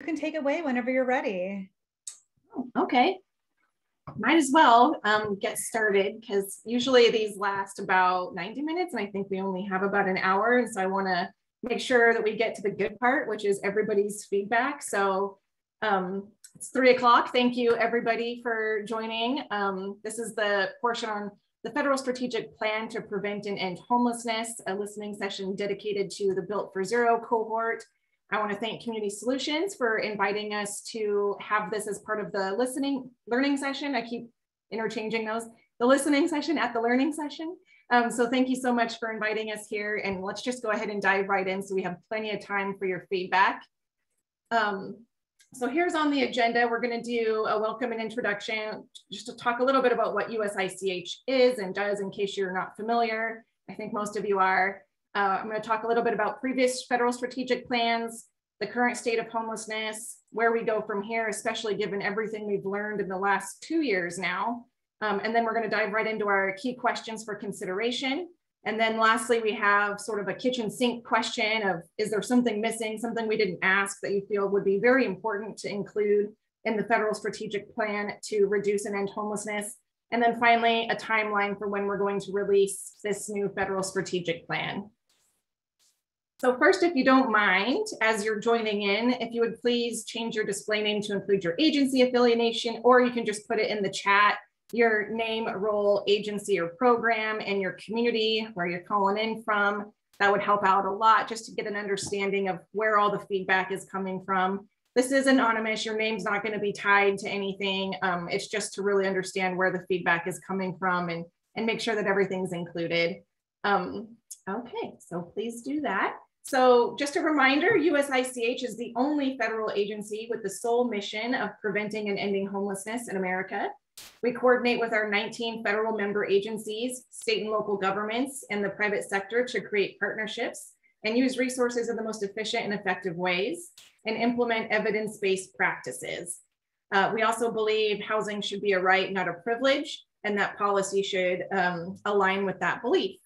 You can take it away whenever you're ready. Okay, might as well get started because usually these last about 90 minutes and I think we only have about an hour. And so I want to make sure that we get to the good part, which is everybody's feedback. So it's 3 o'clock. Thank you everybody for joining. This is the portion on the Federal Strategic Plan to Prevent and End Homelessness, a listening session dedicated to the Built for Zero cohort. I want to thank Community Solutions for inviting us to have this as part of the learning session. I keep interchanging those, the listening session at the learning session. So thank you so much for inviting us here, and let's just go ahead and dive right in so we have plenty of time for your feedback. So here's on the agenda, we're going to do a welcome and introduction, just to talk a little bit about what USICH is and does in case you're not familiar. I think most of you are. I'm going to talk a little bit about previous federal strategic plans, the current state of homelessness, where we go from here, especially given everything we've learned in the last 2 years now. And then we're going to dive right into our key questions for consideration. And then lastly, we have sort of a kitchen sink question of, is there something missing, something we didn't ask that you feel would be very important to include in the federal strategic plan to reduce and end homelessness? And then finally, a timeline for when we're going to release this new federal strategic plan. So first, if you don't mind, as you're joining in, if you would please change your display name to include your agency affiliation, or you can just put it in the chat, your name, role, agency, or program, and your community, where you're calling in from. That would help out a lot just to get an understanding of where all the feedback is coming from. This is anonymous. Your name's not going to be tied to anything. It's just to really understand where the feedback is coming from and make sure that everything's included. Okay, so please do that. So just a reminder, USICH is the only federal agency with the sole mission of preventing and ending homelessness in America. We coordinate with our 19 federal member agencies, state and local governments, and the private sector to create partnerships and use resources in the most efficient and effective ways and implement evidence-based practices. We also believe housing should be a right, not a privilege, and that policy should align with that belief.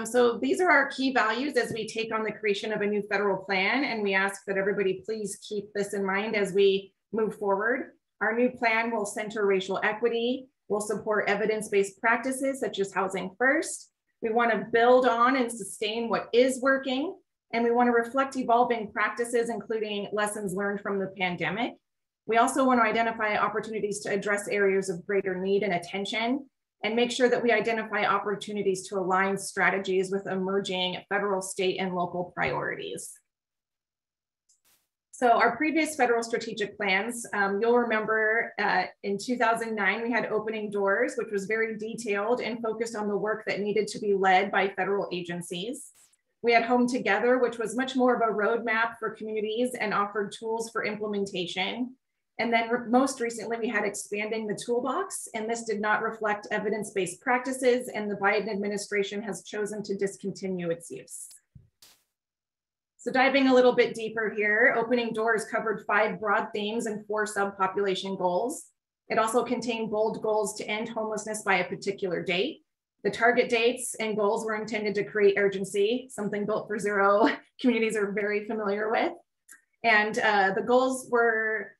So these are our key values as we take on the creation of a new federal plan, and we ask that everybody please keep this in mind as we move forward. Our new plan will center racial equity, will support evidence-based practices such as housing first. We want to build on and sustain what is working, and we want to reflect evolving practices, including lessons learned from the pandemic. We also want to identify opportunities to address areas of greater need and attention, and make sure that we identify opportunities to align strategies with emerging federal, state, and local priorities. So our previous federal strategic plans, you'll remember in 2009, we had Opening Doors, which was very detailed and focused on the work that needed to be led by federal agencies. We had Home Together, which was much more of a roadmap for communities and offered tools for implementation. And then most recently, we had Expanding the Toolbox, and this did not reflect evidence-based practices, and the Biden administration has chosen to discontinue its use. So diving a little bit deeper here, Opening Doors covered 5 broad themes and 4 subpopulation goals. It also contained bold goals to end homelessness by a particular date. The target dates and goals were intended to create urgency, something Built for Zero communities are very familiar with. And the goals were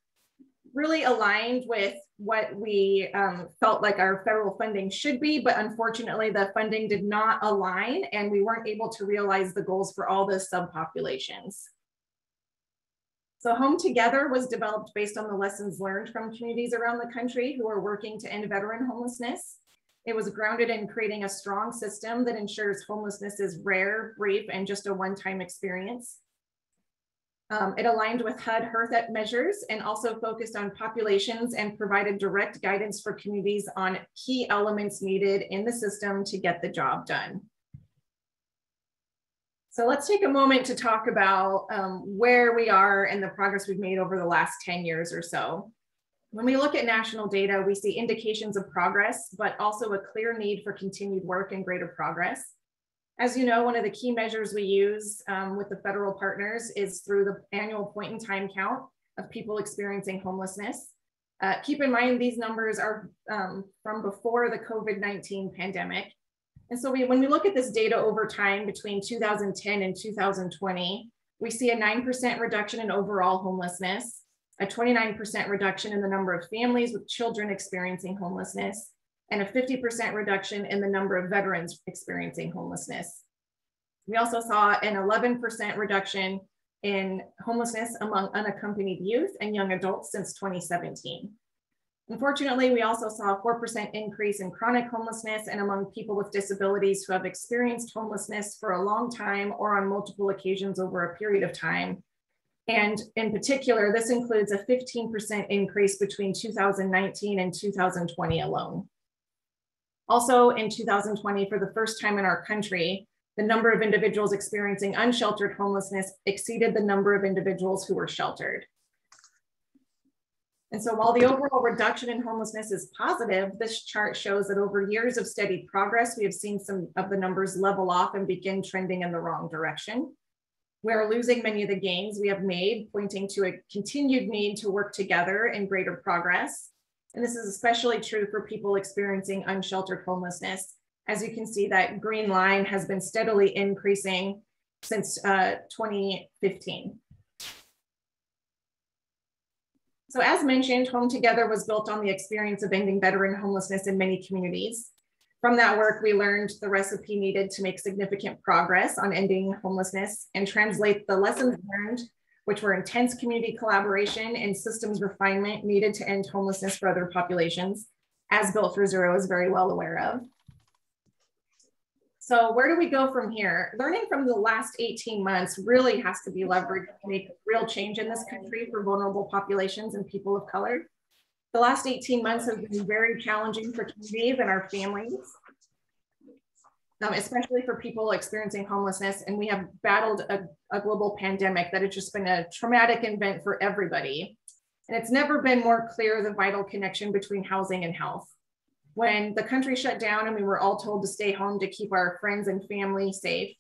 really aligned with what we felt like our federal funding should be, but unfortunately the funding did not align and we weren't able to realize the goals for all the subpopulations. So Home Together was developed based on the lessons learned from communities around the country who are working to end veteran homelessness. It was grounded in creating a strong system that ensures homelessness is rare, brief, and just a one-time experience. It aligned with HUD-HERF measures and also focused on populations and provided direct guidance for communities on key elements needed in the system to get the job done. So let's take a moment to talk about where we are and the progress we've made over the last 10 years or so. When we look at national data, we see indications of progress, but also a clear need for continued work and greater progress. As you know, one of the key measures we use with the federal partners is through the annual point in time count of people experiencing homelessness. Keep in mind, these numbers are from before the COVID-19 pandemic. And so when we look at this data over time between 2010 and 2020, we see a 9% reduction in overall homelessness, a 29% reduction in the number of families with children experiencing homelessness, and a 50% reduction in the number of veterans experiencing homelessness. We also saw an 11% reduction in homelessness among unaccompanied youth and young adults since 2017. Unfortunately, we also saw a 4% increase in chronic homelessness and among people with disabilities who have experienced homelessness for a long time or on multiple occasions over a period of time. And in particular, this includes a 15% increase between 2019 and 2020 alone. Also in 2020, for the first time in our country, the number of individuals experiencing unsheltered homelessness exceeded the number of individuals who were sheltered. And so while the overall reduction in homelessness is positive, this chart shows that over years of steady progress, we have seen some of the numbers level off and begin trending in the wrong direction. We are losing many of the gains we have made, pointing to a continued need to work together in greater progress. And this is especially true for people experiencing unsheltered homelessness. As you can see, that green line has been steadily increasing since 2015. So as mentioned, Home Together was built on the experience of ending veteran homelessness in many communities. From that work, we learned the recipe needed to make significant progress on ending homelessness and translate the lessons learned, which were intense community collaboration and systems refinement needed to end homelessness for other populations, as Built for Zero is very well aware of. So where do we go from here? Learning from the last 18 months really has to be leveraged to make real change in this country for vulnerable populations and people of color. The last 18 months have been very challenging for communities and our families, especially for people experiencing homelessness. And we have battled a global pandemic that has just been a traumatic event for everybody. And it's never been more clear the vital connection between housing and health. When the country shut down and we were all told to stay home to keep our friends and family safe,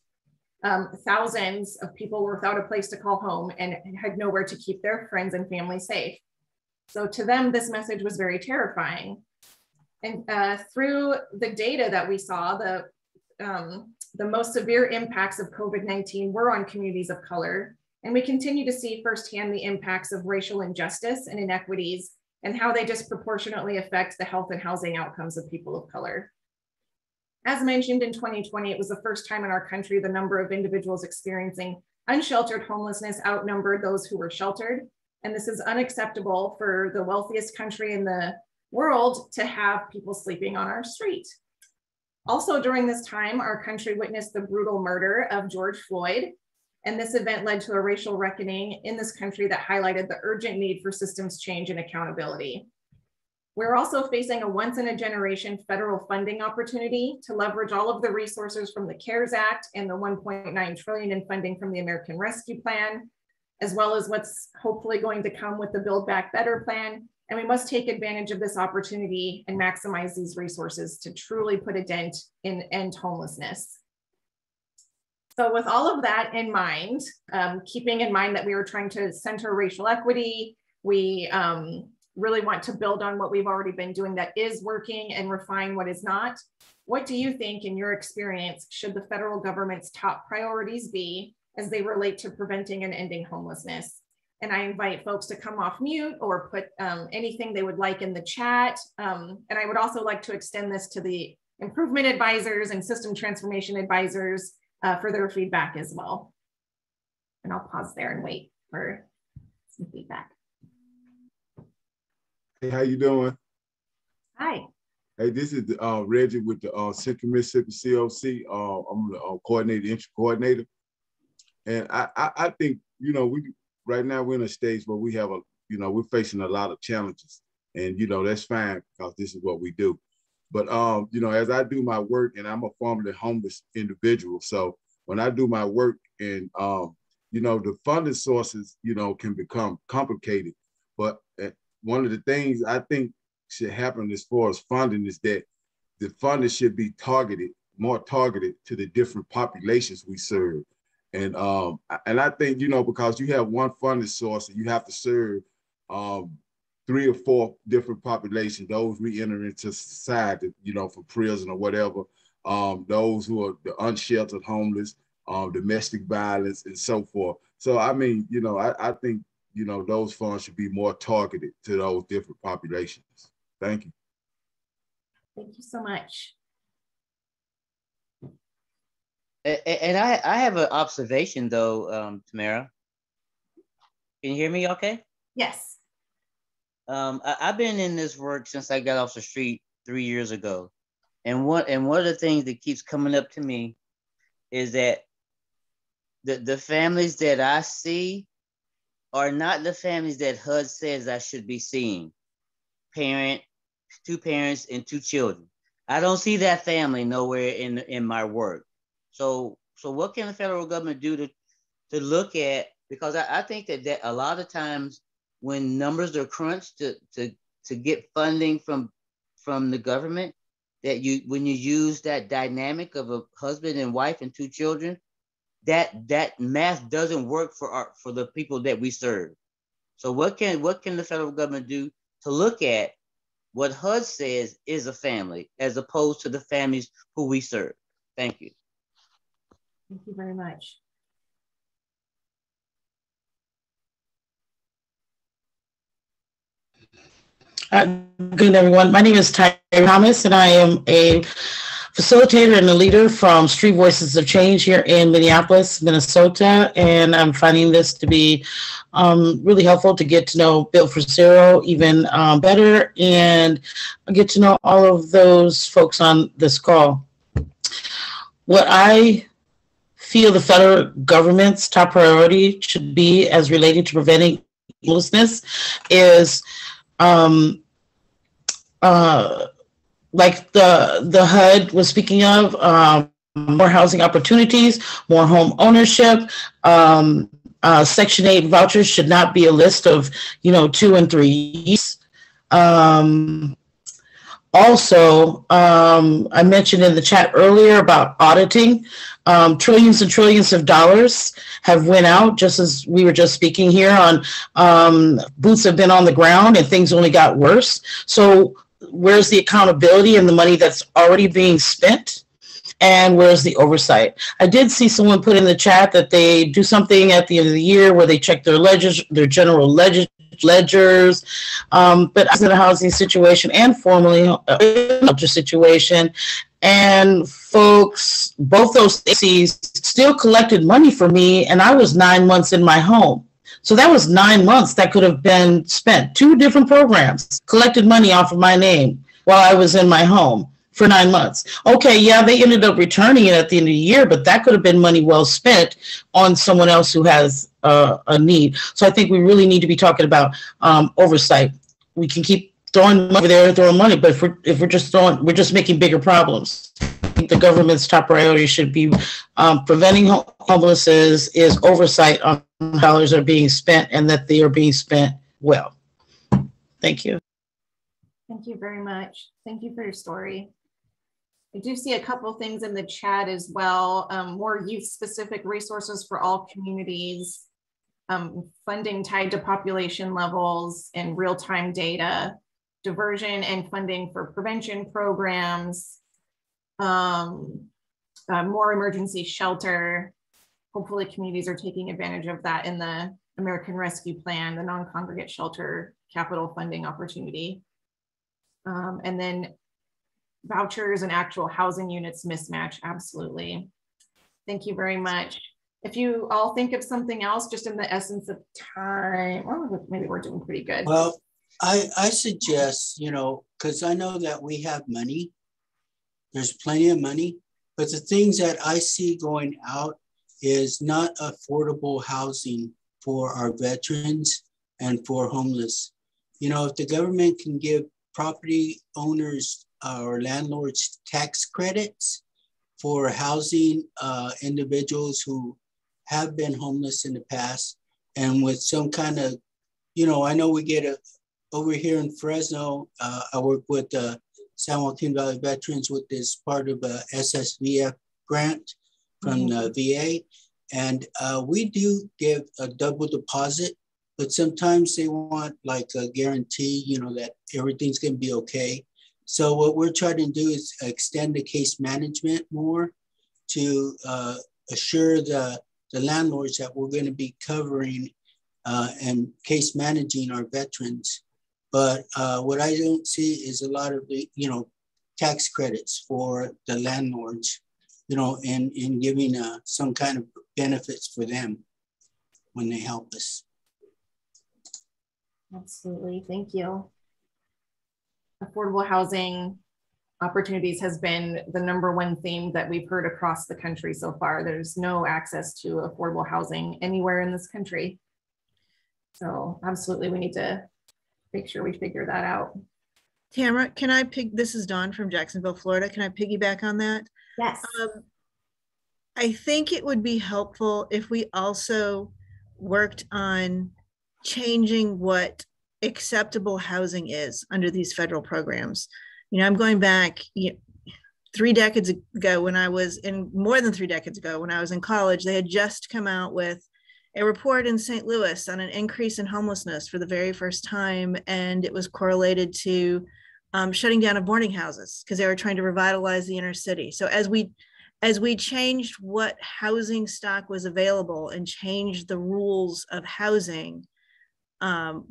thousands of people were without a place to call home and had nowhere to keep their friends and family safe. So to them, this message was very terrifying. And through the data that we saw, the most severe impacts of COVID-19 were on communities of color. And we continue to see firsthand the impacts of racial injustice and inequities and how they disproportionately affect the health and housing outcomes of people of color. As mentioned, in 2020, it was the first time in our country the number of individuals experiencing unsheltered homelessness outnumbered those who were sheltered. And this is unacceptable for the wealthiest country in the world to have people sleeping on our street. Also during this time, our country witnessed the brutal murder of George Floyd. And this event led to a racial reckoning in this country that highlighted the urgent need for systems change and accountability. We're also facing a once in a generation federal funding opportunity to leverage all of the resources from the CARES Act and the 1.9 trillion in funding from the American Rescue Plan, as well as what's hopefully going to come with the Build Back Better plan. And we must take advantage of this opportunity and maximize these resources to truly put a dent in end homelessness. So with all of that in mind, keeping in mind that we were trying to center racial equity, we really want to build on what we've already been doing that is working and refine what is not. What do you think, in your experience, should the federal government's top priorities be as they relate to preventing and ending homelessness? And I invite folks to come off mute or put anything they would like in the chat. And I would also like to extend this to the improvement advisors and system transformation advisors for their feedback as well. And I'll pause there and wait for some feedback. Hey, how you doing? Hi. Hey, this is Reggie with the Central Mississippi COC. I'm the coordinator, entry coordinator. And I think, you know, right now we're in a stage where we have we're facing a lot of challenges. And, you know, that's fine because this is what we do. But, you know, as I do my work, and I'm a formerly homeless individual. So when I do my work and, you know, the funding sources, you know, can become complicated. But one of the things I think should happen as far as funding is that the funding should be more targeted to the different populations we serve. And I think, you know, because you have one funding source and you have to serve 3 or 4 different populations, those re-entering into society, you know, from prison or whatever, those who are the unsheltered homeless, domestic violence and so forth. So I mean, you know, I think, you know, those funds should be more targeted to those different populations. Thank you. Thank you so much. And I have an observation though, Tamara. Can you hear me okay? Yes. I've been in this work since I got off the street 3 years ago. And one of the things that keeps coming up to me is that the families that I see are not the families that HUD says I should be seeing. Two parents and 2 children. I don't see that family nowhere in my work. So what can the federal government do to look at? Because I think that a lot of times when numbers are crunched to get funding from the government, that when you use that dynamic of a husband and wife and 2 children, that math doesn't work for the people that we serve. So what can the federal government do to look at what HUD says is a family as opposed to the families who we serve? Thank you. Thank you very much. Good, everyone. My name is Ty Thomas, and I am a facilitator and a leader from Street Voices of Change here in Minneapolis, Minnesota. And I'm finding this to be really helpful to get to know Built for Zero even better and get to know all of those folks on this call. What I feel the federal government's top priority should be as relating to preventing homelessness is like the HUD was speaking of, more housing opportunities, more home ownership. Section 8 vouchers should not be a list of, 2 and 3 years. Also, I mentioned in the chat earlier about auditing. Trillions and trillions of dollars have went out, just as we were just speaking here on boots have been on the ground and things only got worse. So where's the accountability and the money that's already being spent? And where's the oversight? I did see someone put in the chat that they do something at the end of the year where they check their ledgers, their general ledgers. But I was in a housing situation and formerly a shelter situation, and folks, both those agencies still collected money for me, and I was 9 months in my home. So that was 9 months that could have been spent. 2 different programs collected money off of my name while I was in my home for 9 months. Okay, yeah, they ended up returning it at the end of the year, but that could have been money well spent on someone else who has a need. So I think we really need to be talking about oversight. We can keep throwing money over there, throwing money, but if we're just making bigger problems. I think the government's top priority should be preventing homelessness, is oversight on dollars are being spent and that they are being spent well. Thank you. Thank you very much. Thank you for your story. I do see a couple things in the chat as well. More youth-specific resources for all communities, funding tied to population levels and real-time data, diversion and funding for prevention programs, more emergency shelter. Hopefully communities are taking advantage of that in the American Rescue Plan, the non-congregate shelter capital funding opportunity. And then vouchers and actual housing units mismatch, absolutely. Thank you very much. If you all think of something else, just in the essence of time, or maybe we're doing pretty good. Well, I suggest, because I know that we have money, there's plenty of money, but the things that I see going out is not affordable housing for our veterans and for homeless. If the government can give property owners or landlords tax credits for housing individuals who have been homeless in the past, and with some kind of, I know we get over here in Fresno, I work with San Joaquin Valley Veterans with this part of a SSVF grant from the VA. And we do give a double deposit, but sometimes they want like a guarantee, that everything's gonna be okay. So what we're trying to do is extend the case management more to assure the the landlords that we're going to be covering and case managing our veterans. But what I don't see is a lot of the, tax credits for the landlords, in giving some kind of benefits for them when they help us. Absolutely, thank you. Affordable housing opportunities has been the #1 theme that we've heard across the country so far. There's no access to affordable housing anywhere in this country. So absolutely, we need to make sure we figure that out. Tamara, can I this is Dawn from Jacksonville, Florida. Can I piggyback on that? Yes. I think it would be helpful if we also worked on changing what acceptable housing is under these federal programs. I'm going back 3 decades ago when I was in, more than 3 decades ago, when I was in college, they had just come out with a report in St. Louis on an increase in homelessness for the very first time. And it was correlated to shutting down of boarding houses because they were trying to revitalize the inner city. So as we changed what housing stock was available and changed the rules of housing,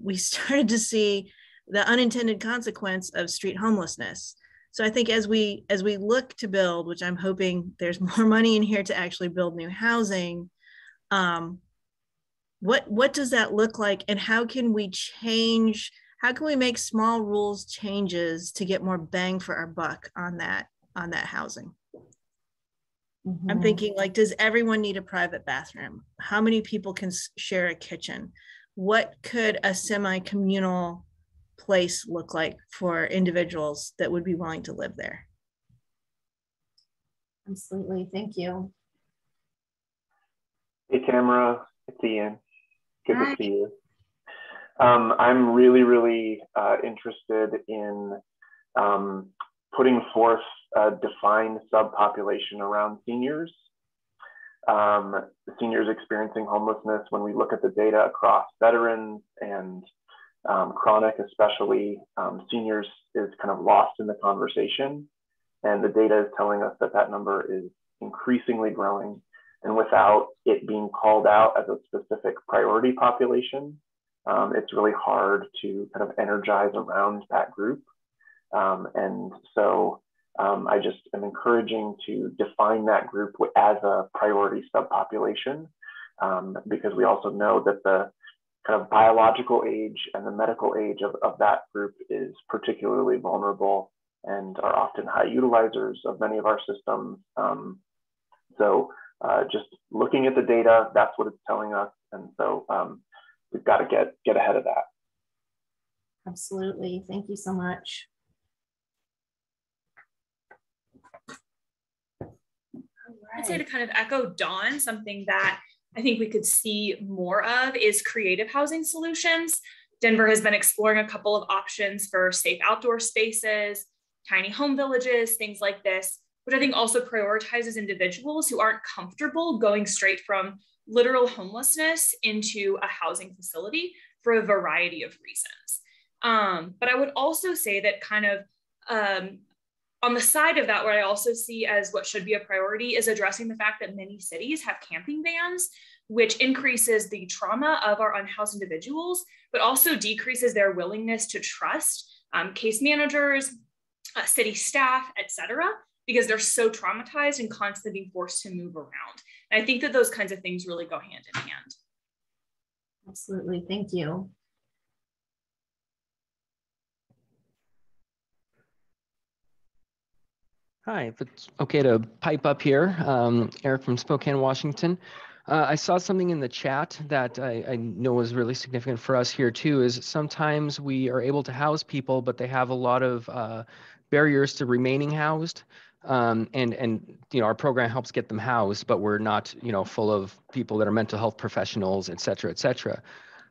we started to see the unintended consequence of street homelessness. So I think as we look to build, which I'm hoping there's more money in here to actually build new housing, what does that look like, and how can we make small rules changes to get more bang for our buck on that housing? Mm-hmm. I'm thinking, like, does everyone need a private bathroom? How many people can share a kitchen? What could a semi-communal place look like for individuals that would be willing to live there? Absolutely, thank you. Hey Tamara, it's Ian. Good to see you. I'm really interested in putting forth a defined subpopulation around seniors. Seniors experiencing homelessness, when we look at the data across veterans and chronic especially, seniors is kind of lost in the conversation. And the data is telling us that that number is increasingly growing. And without it being called out as a specific priority population, it's really hard to kind of energize around that group. And so I just am encouraging to define that group as a priority subpopulation, because we also know that the kind of biological age and the medical age of that group is particularly vulnerable and are often high utilizers of many of our systems. So just looking at the data, that's what it's telling us. And so we've got to get ahead of that. Absolutely, thank you so much. I'd say to kind of echo Dawn, something that I think we could see more of is creative housing solutions. Denver has been exploring a couple of options for safe outdoor spaces, tiny home villages, things like this, which I think also prioritizes individuals who aren't comfortable going straight from literal homelessness into a housing facility for a variety of reasons. But I would also say that kind of on the side of that, what I also see as what should be a priority is addressing the fact that many cities have camping bans, which increases the trauma of our unhoused individuals, but also decreases their willingness to trust case managers, city staff, et cetera, because they're so traumatized and constantly being forced to move around. And I think that those kinds of things really go hand in hand. Absolutely, thank you. Hi, if it's okay to pipe up here, Eric from Spokane, Washington. I saw something in the chat that I know was really significant for us here too, is sometimes we are able to house people, but they have a lot of barriers to remaining housed. And our program helps get them housed, but we're not, full of people that are mental health professionals, et cetera, et cetera.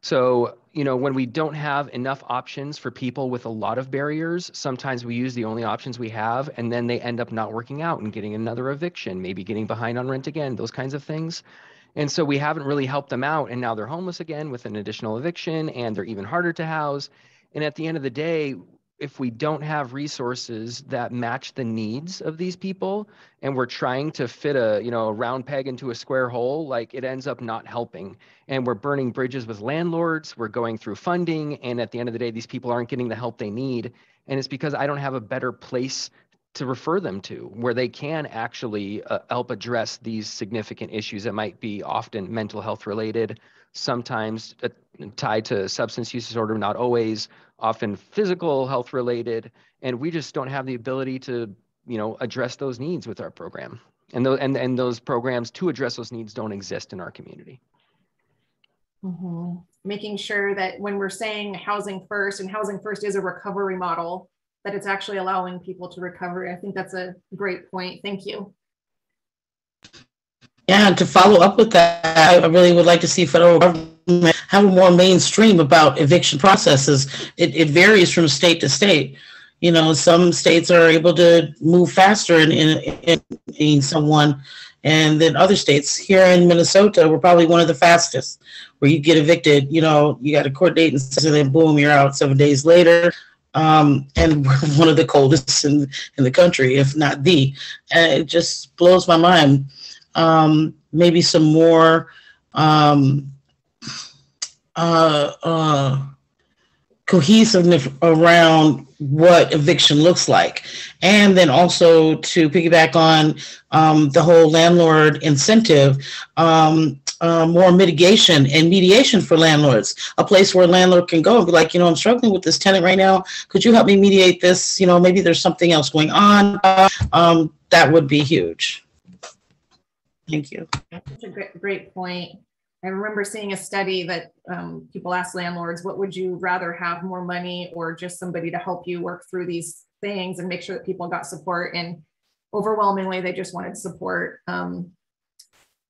So, when we don't have enough options for people with a lot of barriers, sometimes we use the only options we have, and then they end up not working out and getting another eviction, maybe getting behind on rent again, those kinds of things. And so we haven't really helped them out, and now they're homeless again with an additional eviction, and they're even harder to house. And at the end of the day, if we don't have resources that match the needs of these people, and we're trying to fit a round peg into a square hole, like it ends up not helping. And we're burning bridges with landlords, we're going through funding, and at the end of the day, these people aren't getting the help they need. And it's because I don't have a better place to refer them to where they can actually help address these significant issues that might be often mental health related, sometimes tied to substance use disorder, not always, often physical health related. And we just don't have the ability to, address those needs with our program. And those programs to address those needs don't exist in our community. Mm-hmm. Making sure that when we're saying housing first, and housing first is a recovery model, that it's actually allowing people to recover. I think that's a great point. Thank you. Yeah, and to follow up with that, I really would like to see federal government have a more mainstream about eviction processes. It varies from state to state. Some states are able to move faster in someone, and then other states. Here in Minnesota, we're probably one of the fastest, where you get evicted, you got a court date, and then boom, you're out 7 days later. And we're one of the coldest in the country, if not the. It just blows my mind. Maybe some more cohesiveness around what eviction looks like. And then also to piggyback on the whole landlord incentive, more mitigation and mediation for landlords, a place where a landlord can go and be like, I'm struggling with this tenant right now. Could you help me mediate this? Maybe there's something else going on. That would be huge. Thank you. That's a great point. I remember seeing a study that people asked landlords, what would you rather have, more money or just somebody to help you work through these things and make sure that people got support? And overwhelmingly, they just wanted support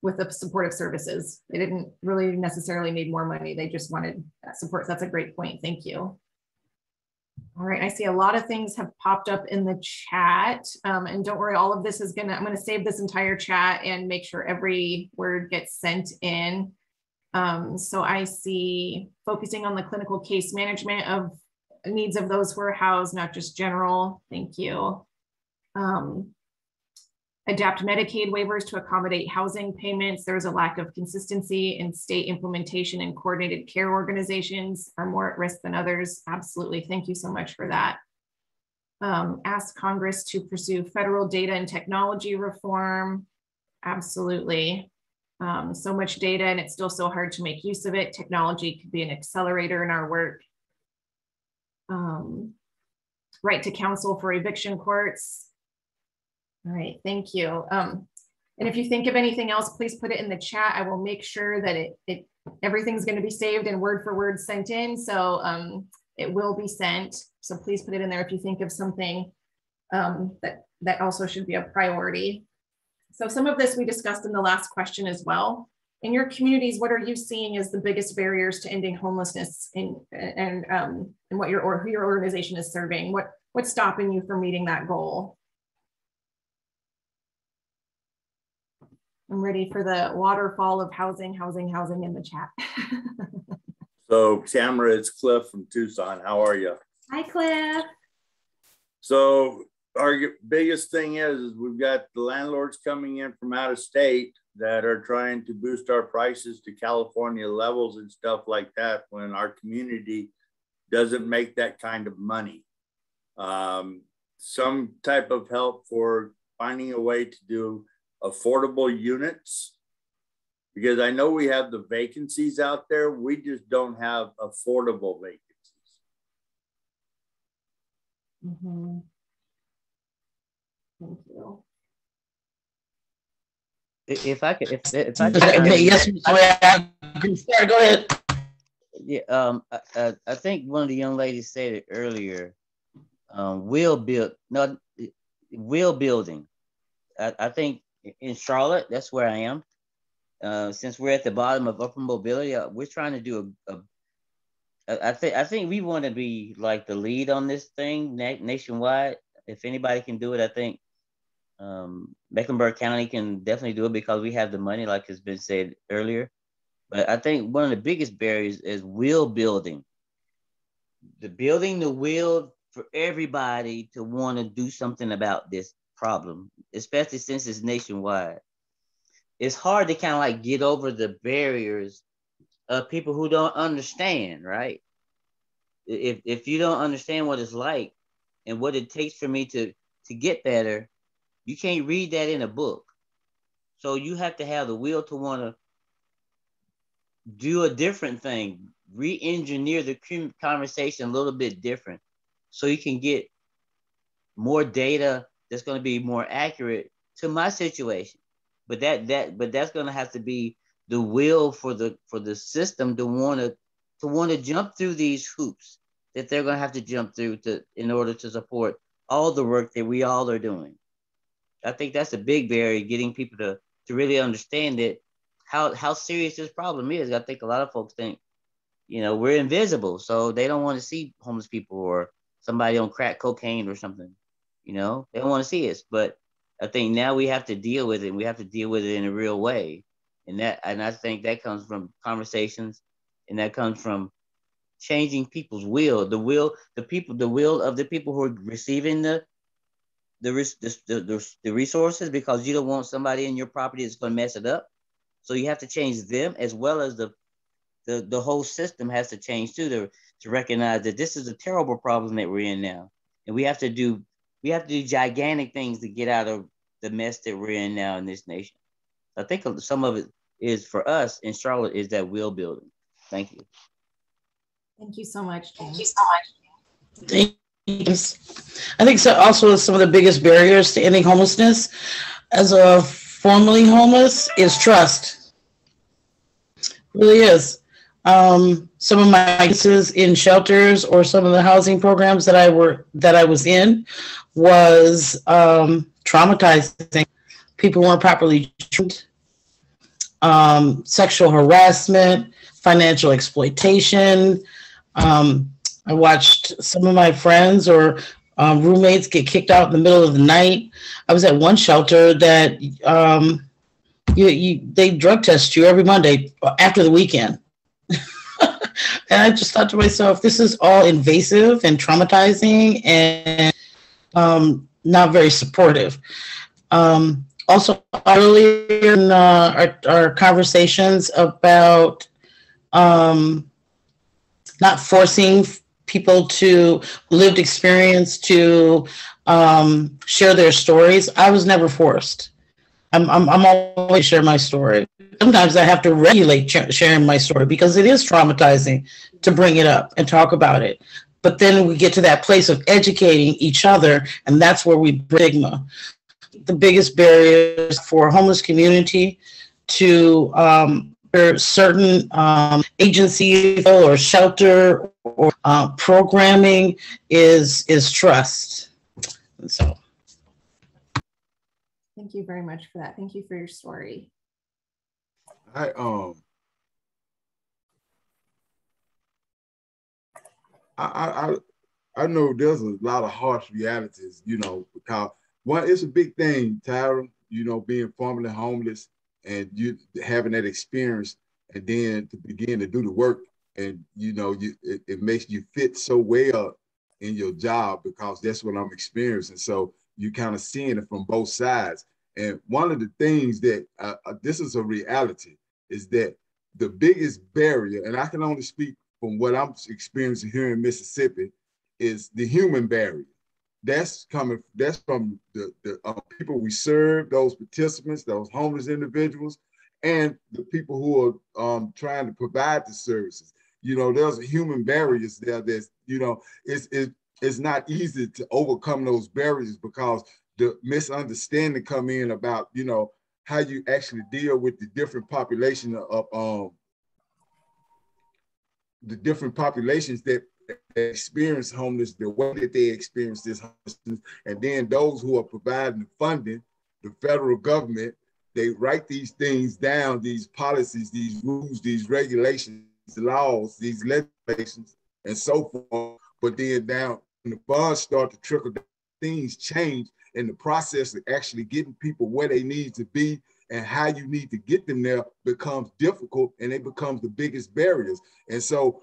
with the supportive services. They didn't really necessarily need more money. They just wanted support. So that's a great point. Thank you. All right, I see a lot of things have popped up in the chat. And don't worry, all of this is I'm gonna save this entire chat and make sure every word gets sent in. So I see focusing on the clinical case management of needs of those who are housed, not just general. Thank you. Adapt Medicaid waivers to accommodate housing payments. There's a lack of consistency in state implementation, and coordinated care organizations are more at risk than others. Absolutely. Thank you so much for that. Ask Congress to pursue federal data and technology reform. Absolutely. So much data and it's still so hard to make use of it. Technology could be an accelerator in our work. Right to counsel for eviction courts. All right, thank you. And if you think of anything else, please put it in the chat. I will make sure that everything's going to be saved and word for word sent in. So it will be sent. So please put it in there if you think of something that also should be a priority. So some of this we discussed in the last question as well. In your communities, what are you seeing as the biggest barriers to ending homelessness and what who your organization is serving? What's stopping you from meeting that goal? I'm ready for the waterfall of housing in the chat. So Tamara, it's Cliff from Tucson. How are you? Hi, Cliff. So our biggest thing is we've got the landlords coming in from out of state that are trying to boost our prices to California levels and stuff like that when our community doesn't make that kind of money. Some type of help for finding a way to do affordable units, because I know we have the vacancies out there. We just don't have affordable vacancies. Mm-hmm. Thank you. If I could, yes, go ahead. Yeah, I think one of the young ladies said it earlier. Will building. I think in Charlotte, that's where I am. Since we're at the bottom of upper mobility, we're trying to do I think we want to be like the lead on this thing nationwide. If anybody can do it, I think Mecklenburg County can definitely do it because we have the money, like has been said earlier. But I think one of the biggest barriers is will building. The building the will for everybody to want to do something about this problem, especially since it's nationwide. It's hard to kind of like get over the barriers of people who don't understand, right? If you don't understand what it's like and what it takes for me to get better, you can't read that in a book. So you have to have the will to want to do a different thing, re-engineer the conversation a little bit different so you can get more data that's going to be more accurate to my situation. But that's going to have to be the will for the system to want to jump through these hoops that they're going to have to jump through in order to support all the work that we all are doing. I think that's a big barrier, getting people to really understand that how serious this problem is. I think a lot of folks think, we're invisible, so they don't want to see homeless people or somebody on crack cocaine or something. They don't want to see us. But I think now we have to deal with it, and we have to deal with it in a real way. And I think that comes from conversations, and that comes from changing people's will, the will of the people who are receiving the resources, because you don't want somebody in your property that's going to mess it up. So you have to change them, as well as the whole system has to change too, to recognize that this is a terrible problem that we're in now, and we have to do gigantic things to get out of the mess that we're in now in this nation. I think some of it is, for us in Charlotte, is that will building. Thank you. Thank you so much, James. Thank you so much. Thank you. I think so also some of the biggest barriers to ending homelessness as a formerly homeless is trust. It really is. Some of my cases in shelters or some of the housing programs that I was in was traumatizing. People weren't properly treated. Sexual harassment, financial exploitation. I watched some of my friends or roommates get kicked out in the middle of the night. I was at one shelter that they drug test you every Monday after the weekend. And I just thought to myself, this is all invasive and traumatizing and not very supportive. Also, earlier in our conversations about not forcing people to lived experience to share their stories. I was never forced. I'm always share my story. Sometimes I have to regulate sharing my story because it is traumatizing to bring it up and talk about it. But then we get to that place of educating each other, and that's where we break stigma. The biggest barriers for homeless community to certain agency or shelter or programming is trust. And so. Thank you very much for that. Thank you for your story. I know there's a lot of harsh realities, because one, it's a big thing, Tyra, being formerly homeless and you having that experience, and then to begin to do the work, and it makes you fit so well in your job because that's what I'm experiencing. So you kind of seeing it from both sides. And one of the things that this is a reality is that the biggest barrier, and I can only speak from what I'm experiencing here in Mississippi, is the human barrier. That's from the people we serve, those participants, those homeless individuals, and the people who are trying to provide the services. There's a human barriers there. That's, it's not easy to overcome those barriers because the misunderstanding come in about, how you actually deal with the different population of the different populations that experience homelessness, the way that they experience this homelessness, and then those who are providing the funding, the federal government, they write these things down, these policies, these rules, these regulations, laws, these legislations, and so forth. But then down when the funds start to trickle down, things change in the process of actually getting people where they need to be and how you need to get them there becomes difficult, and it becomes the biggest barriers. And so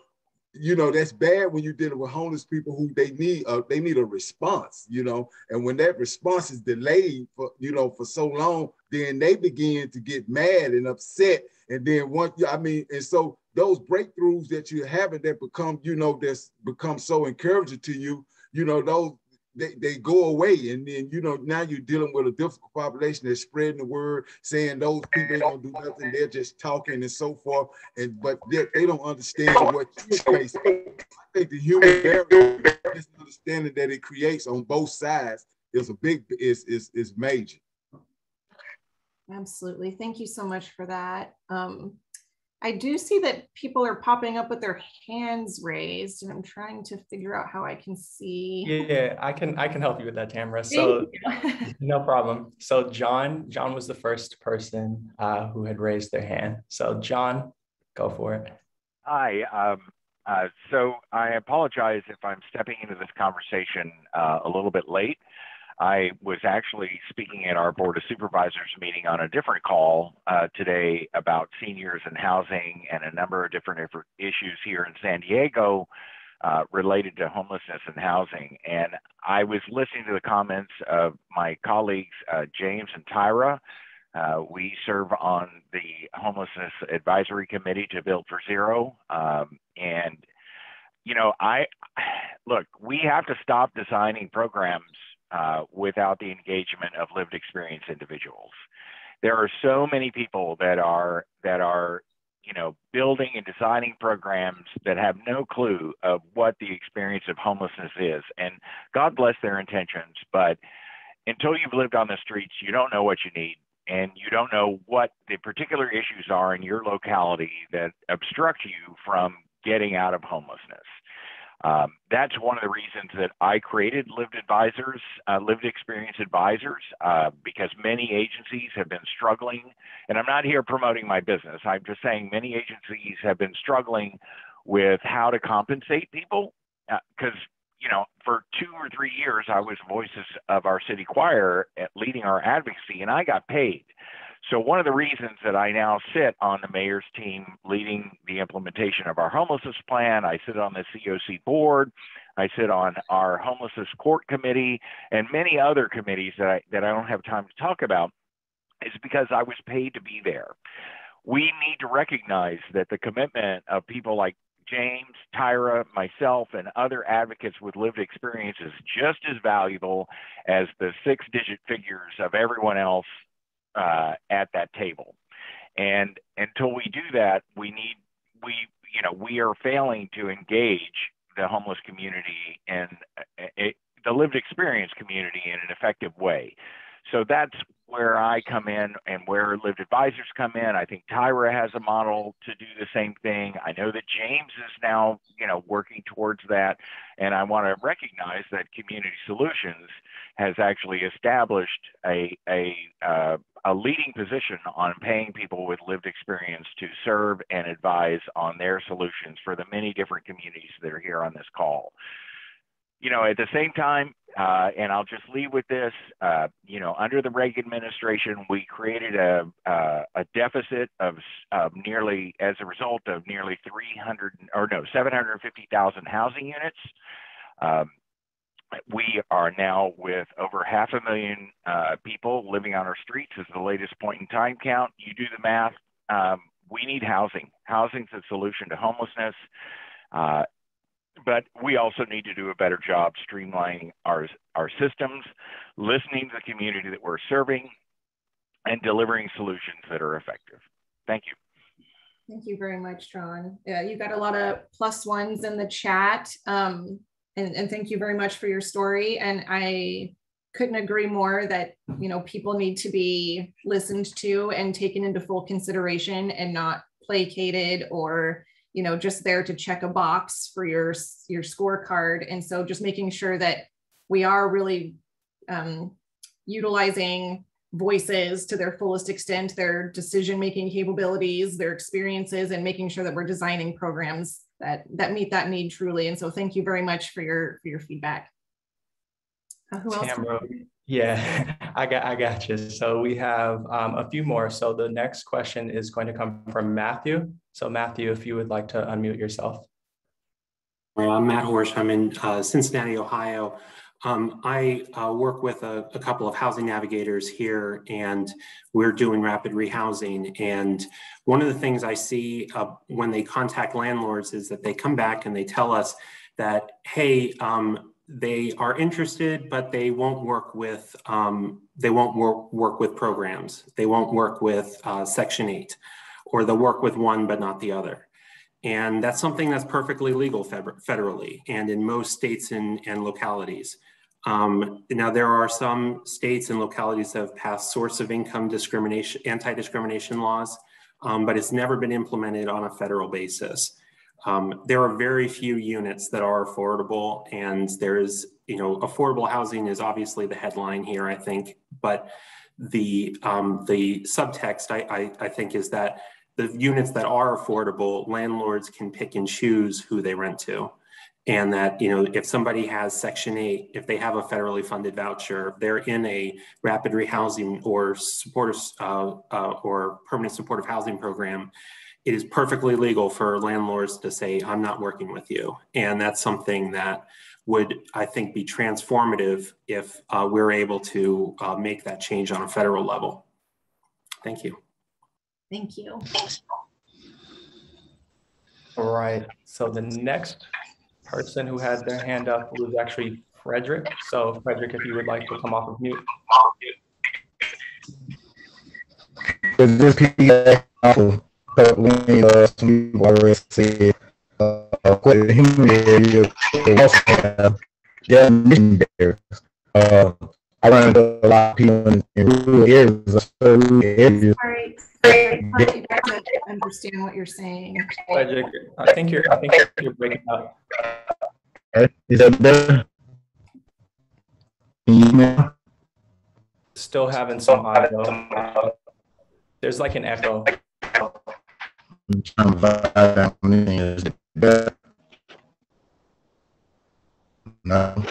you know, that's bad when you're dealing with homeless people who they need a response, you know, and when that response is delayed for, you know, for so long, then they begin to get mad and upset. And then and so those breakthroughs that you're having that become, you know, that's become so encouraging to you, you know, those, they go away. And then, you know, now you're dealing with a difficult population that's spreading the word, saying those people ain't gonna do nothing, they're just talking and so forth. But they don't understand what you're facing. I think the human barrier, this understanding that it creates on both sides is major. Absolutely. Thank you so much for that. I do see that people are popping up with their hands raised, and I'm trying to figure out how I can see. Yeah, I can help you with that, Tamara. So no problem. So John was the first person who had raised their hand. So John, go for it. Hi. So I apologize if I'm stepping into this conversation a little bit late. I was actually speaking at our Board of Supervisors meeting on a different call today about seniors and housing and a number of different issues here in San Diego related to homelessness and housing. And I was listening to the comments of my colleagues, James and Tyra. We serve on the Homelessness Advisory Committee to Build for Zero. And, you know, look, we have to stop designing programs without the engagement of lived experience individuals. There are so many people that are, you know, building and designing programs that have no clue of what the experience of homelessness is. And God bless their intentions, but until you've lived on the streets, you don't know what you need, and you don't know what the particular issues are in your locality that obstruct you from getting out of homelessness. That's one of the reasons that I created lived experience advisors, because many agencies have been struggling, and I'm not here promoting my business. I'm just saying many agencies have been struggling with how to compensate people, because, you know, for 2 or 3 years, I was voices of our city choir at leading our advocacy, and I got paid. So one of the reasons that I now sit on the mayor's team leading the implementation of our homelessness plan, I sit on the COC board, I sit on our homelessness court committee, and many other committees that I don't have time to talk about, is because I was paid to be there. We need to recognize that the commitment of people like James, Tyra, myself, and other advocates with lived experience is just as valuable as the 6-digit figures of everyone else at that table. And until we do that, we are failing to engage the homeless community and the lived experience community in an effective way. So that's where I come in and where lived advisors come in. I think Tyra has a model to do the same thing. I know that James is now, you know, working towards that. And I want to recognize that Community Solutions has actually established a leading position on paying people with lived experience to serve and advise on their solutions for the many different communities that are here on this call. You know, at the same time, and I'll just leave with this, you know, under the Reagan administration, we created a deficit of nearly, as a result of nearly 750,000 housing units. We are now with over 500,000 people living on our streets as the latest point in time count. You do the math, we need housing. Housing's a solution to homelessness. But we also need to do a better job streamlining our systems, listening to the community that we're serving, and delivering solutions that are effective. Thank you. Thank you very much, John. Yeah, you got a lot of +1s in the chat. And thank you very much for your story. And I couldn't agree more that, you know, people need to be listened to and taken into full consideration and not placated or, you know, just there to check a box for your scorecard. And so just making sure that we are really utilizing voices to their fullest extent, their decision-making capabilities, their experiences, and making sure that we're designing programs that meet that need truly. And so thank you very much for your feedback. Who else? Tamara, yeah, I got you. So we have a few more. So the next question is going to come from Matthew. So Matthew, if you would like to unmute yourself. I'm Matt Horsch. I'm in Cincinnati, Ohio. I work with a couple of housing navigators here, and we're doing rapid rehousing. And one of the things I see when they contact landlords is that they come back and they tell us that, hey, they are interested, but they won't work with work with programs. They won't work with Section 8, or they'll work with one but not the other. And that's something that's perfectly legal federally and in most states and localities. Now, there are some states and localities that have passed source of income discrimination, anti-discrimination laws, but it's never been implemented on a federal basis. There are very few units that are affordable, and there's, affordable housing is obviously the headline here, I think, but the subtext, I think, is that the units that are affordable, landlords can pick and choose who they rent to. And that, if somebody has Section 8, if they have a federally funded voucher, if they're in a rapid rehousing or supportive or permanent supportive housing program, it is perfectly legal for landlords to say, I'm not working with you. And that's something that would, I think, be transformative if we're able to make that change on a federal level. Thank you. Thank you. All right, so the next person who had their hand up was actually Frederick. So Frederick, if you would like to come off of mute. I run into a lot of people in rural areas. Sorry, I understand what you're saying. Frederick, I think you're breaking up. Is that better? Still having some audio. There's like an echo. I'm trying to find out anything. Is it better? No.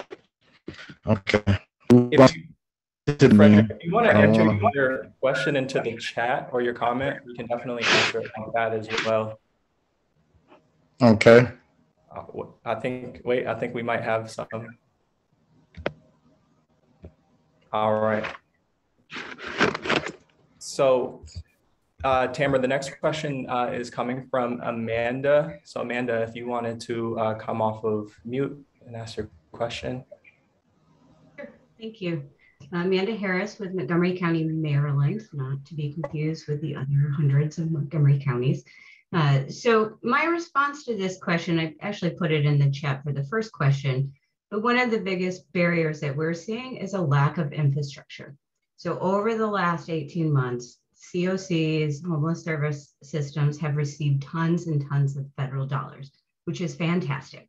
Okay. Frederick, if you want to enter your question into the chat or your comment, we can definitely answer it like that as well. Okay. I think we might have some. All right. So, Tamara, the next question is coming from Amanda. So Amanda, if you wanted to come off of mute and ask your question. Sure. Thank you. Amanda Harris with Montgomery County, Maryland, not to be confused with the other hundreds of Montgomery counties. So my response to this question, I actually put it in the chat for the first question, but one of the biggest barriers that we're seeing is a lack of infrastructure. So over the last 18 months, COCs, homeless service systems, have received tons and tons of federal dollars, which is fantastic.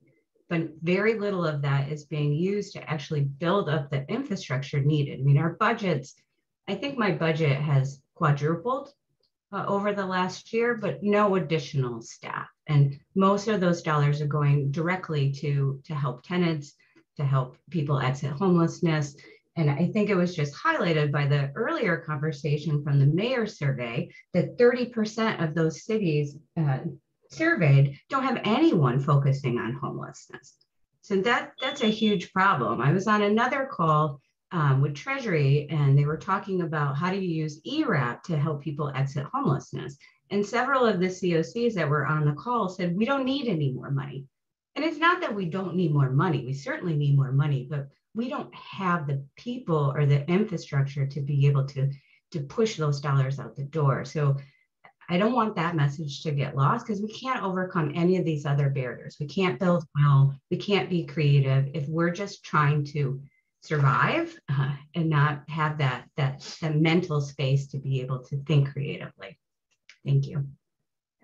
But very little of that is being used to actually build up the infrastructure needed. I mean, our budgets, I think my budget has quadrupled over the last year, but no additional staff. And most of those dollars are going directly to help tenants, to help people exit homelessness. And I think it was just highlighted by the earlier conversation from the mayor's survey that 30% of those cities surveyed don't have anyone focusing on homelessness. So that's a huge problem. I was on another call with Treasury, and they were talking about how do you use ERAP to help people exit homelessness. And several of the COCs that were on the call said, we don't need any more money. And it's not that we don't need more money. We certainly need more money, but we don't have the people or the infrastructure to be able to push those dollars out the door. So I don't want that message to get lost, because we can't overcome any of these other barriers. We can't build well, we can't be creative if we're just trying to survive and not have that mental space to be able to think creatively. Thank you.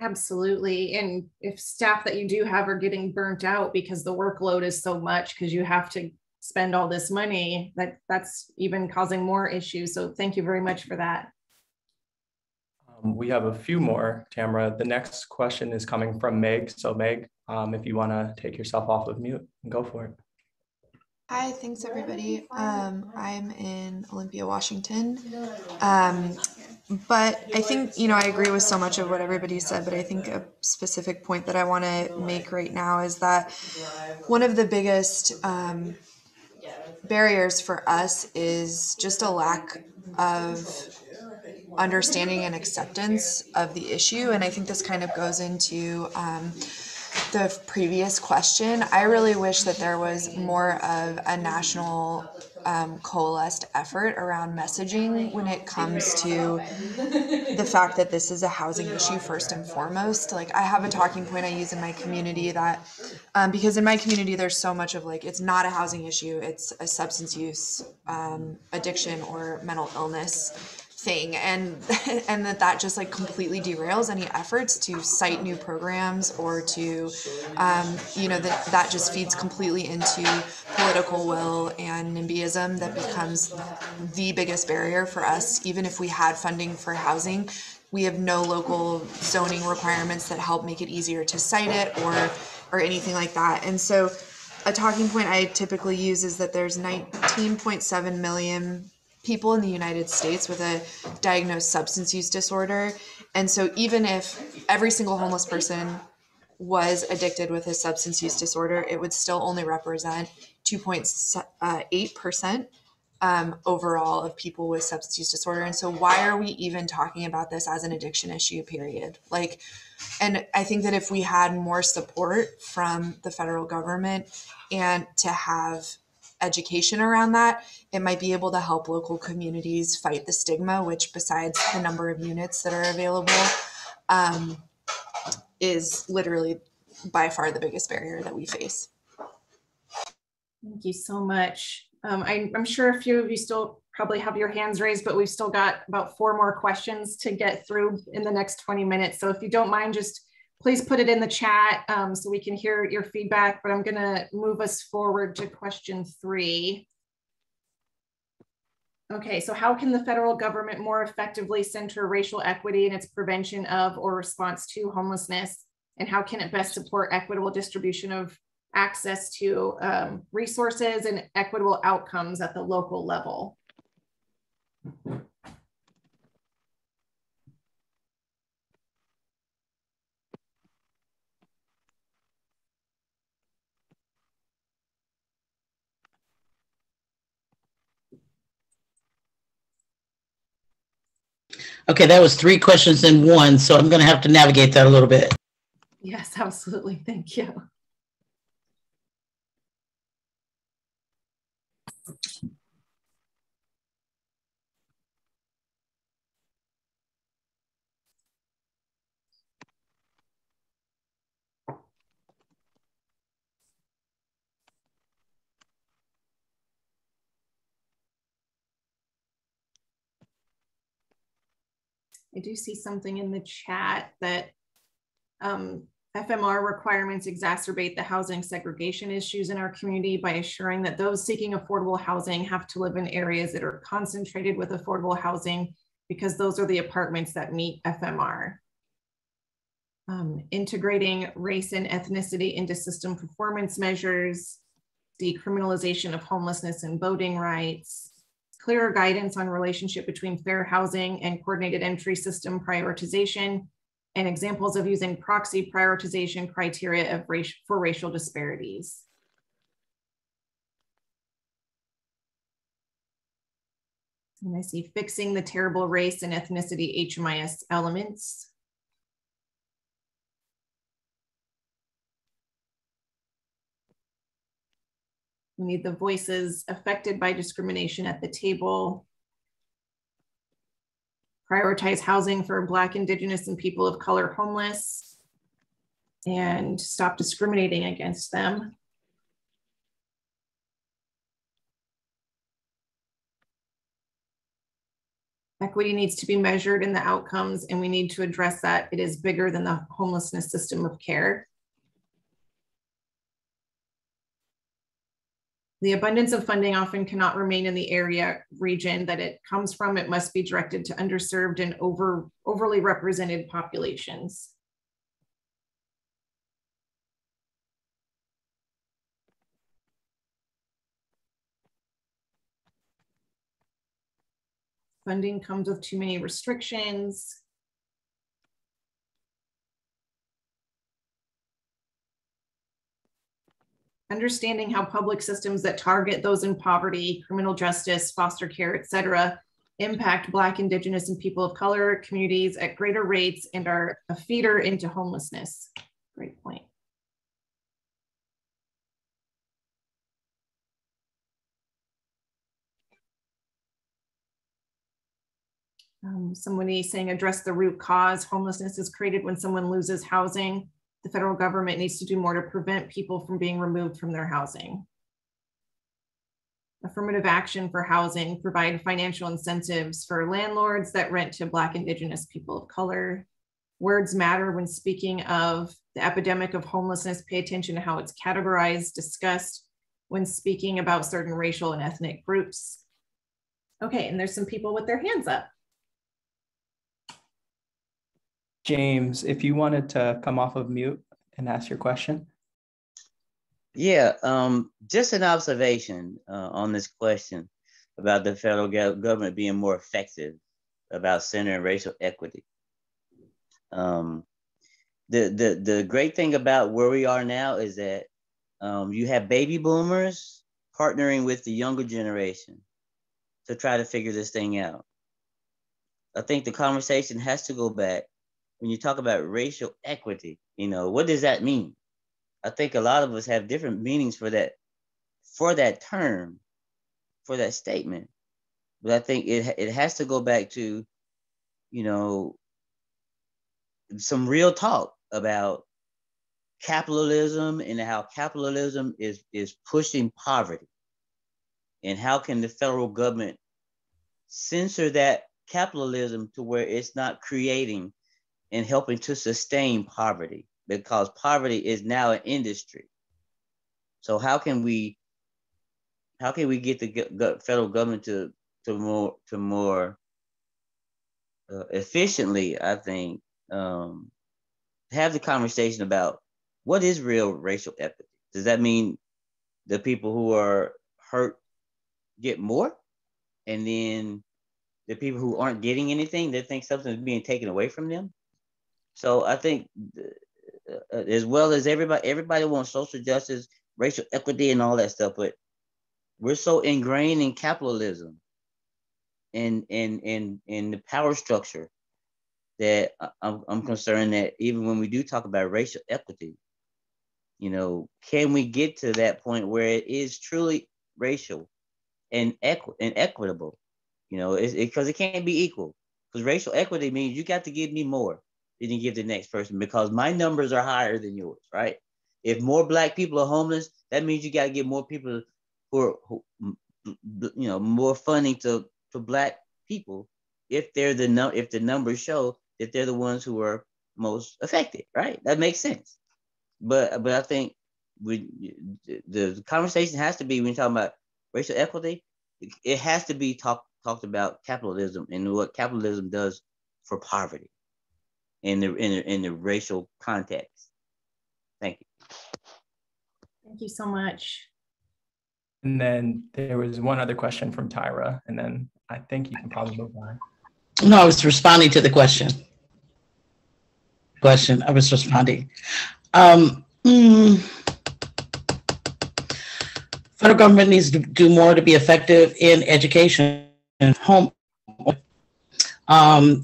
Absolutely. And if staff that you do have are getting burnt out because the workload is so much because you have to spend all this money, that's even causing more issues. So thank you very much for that. We have a few more, Tamara. The next question is coming from Meg. So Meg, if you want to take yourself off of mute, go for it. Hi, thanks everybody. I'm in Olympia, Washington. But I think, you know, I agree with so much of what everybody said, but I think a specific point that I want to make right now is that one of the biggest barriers for us is just a lack of understanding and acceptance of the issue. And I think this kind of goes into the previous question. I really wish that there was more of a national coalesced effort around messaging when it comes to the fact that this is a housing issue first and foremost. Like, I have a talking point I use in my community that because in my community there's so much of like, it's not a housing issue, it's a substance use addiction or mental illness thing, and that just like completely derails any efforts to cite new programs or to you know, that just feeds completely into political will and NIMBYism that becomes the biggest barrier for us. Even if we had funding for housing, we have no local zoning requirements that help make it easier to cite it or anything like that. And so a talking point I typically use is that there's 19.7 million people in the United States with a diagnosed substance use disorder. And so even if every single homeless person was addicted with a substance use disorder, it would still only represent 2.8% overall of people with substance use disorder. And so why are we even talking about this as an addiction issue, period? Like, and I think that if we had more support from the federal government and to have education around that, it might be able to help local communities fight the stigma, which besides the number of units that are available, is literally by far the biggest barrier that we face. Thank you so much. I'm sure a few of you still probably have your hands raised, but we've still got about 4 more questions to get through in the next 20 minutes. So if you don't mind, just please put it in the chat so we can hear your feedback, but I'm gonna move us forward to question 3. Okay, so how can the federal government more effectively center racial equity in its prevention of or response to homelessness? And how can it best support equitable distribution of access to resources and equitable outcomes at the local level? Okay, that was 3 questions in one, so I'm going to have to navigate that a little bit. Yes, absolutely. Thank you. I do see something in the chat that FMR requirements exacerbate the housing segregation issues in our community by assuring that those seeking affordable housing have to live in areas that are concentrated with affordable housing because those are the apartments that meet FMR. Integrating race and ethnicity into system performance measures, decriminalization of homelessness and voting rights, clearer guidance on relationship between fair housing and coordinated entry system prioritization, and examples of using proxy prioritization criteria for racial disparities. And I see fixing the terrible race and ethnicity HMIS elements. We need the voices affected by discrimination at the table. Prioritize housing for Black, Indigenous, and people of color homeless, and stop discriminating against them. Equity needs to be measured in the outcomes, and we need to address that. It is bigger than the homelessness system of care. The abundance of funding often cannot remain in the region that it comes from. It must be directed to underserved and overly represented populations. Funding comes with too many restrictions. Understanding how public systems that target those in poverty, criminal justice, foster care, et cetera, impact Black, Indigenous, and people of color communities at greater rates and are a feeder into homelessness. Great point. Somebody saying address the root cause. Homelessness is created when someone loses housing. The federal government needs to do more to prevent people from being removed from their housing. Affirmative action for housing, provide financial incentives for landlords that rent to Black, Indigenous, people of color. Words matter when speaking of the epidemic of homelessness. Pay attention to how it's categorized, discussed when speaking about certain racial and ethnic groups. Okay, and there's some people with their hands up. James, if you wanted to come off of mute and ask your question. Yeah, just an observation on this question about the federal government being more effective about centering racial equity. The great thing about where we are now is that you have baby boomers partnering with the younger generation to try to figure this thing out. I think the conversation has to go back when you talk about racial equity. You know, what does that mean? I think a lot of us have different meanings for that term, for that statement. But I think it has to go back to, you know, some real talk about capitalism and how capitalism is pushing poverty. And how can the federal government censor that capitalism to where it's not creating and helping to sustain poverty, because poverty is now an industry. So how can we get the federal government to more efficiently, I think, have the conversation about what is real racial equity? Does that mean the people who are hurt get more, and then the people who aren't getting anything, they think something's being taken away from them? So I think, as well as everybody wants social justice, racial equity, and all that stuff, but we're so ingrained in capitalism and the power structure that I'm concerned that even when we do talk about racial equity, you know, can we get to that point where it is truly racial and equitable? You know, because it can't be equal. Because racial equity means you got to give me more than you give the next person because my numbers are higher than yours, right? If more Black people are homeless, that means you got to give more people who you know, more funding to Black people if the numbers show that they're the ones who are most affected, right? That makes sense. But I think the conversation has to be, when you're talking about racial equity, it has to be talked about capitalism and what capitalism does for poverty in the racial context. Thank you. Thank you so much. And then there was one other question from Tyra, and then I think you can probably move on. No, I was responding to the question. I was responding. Federal government needs to do more to be effective in education and home. A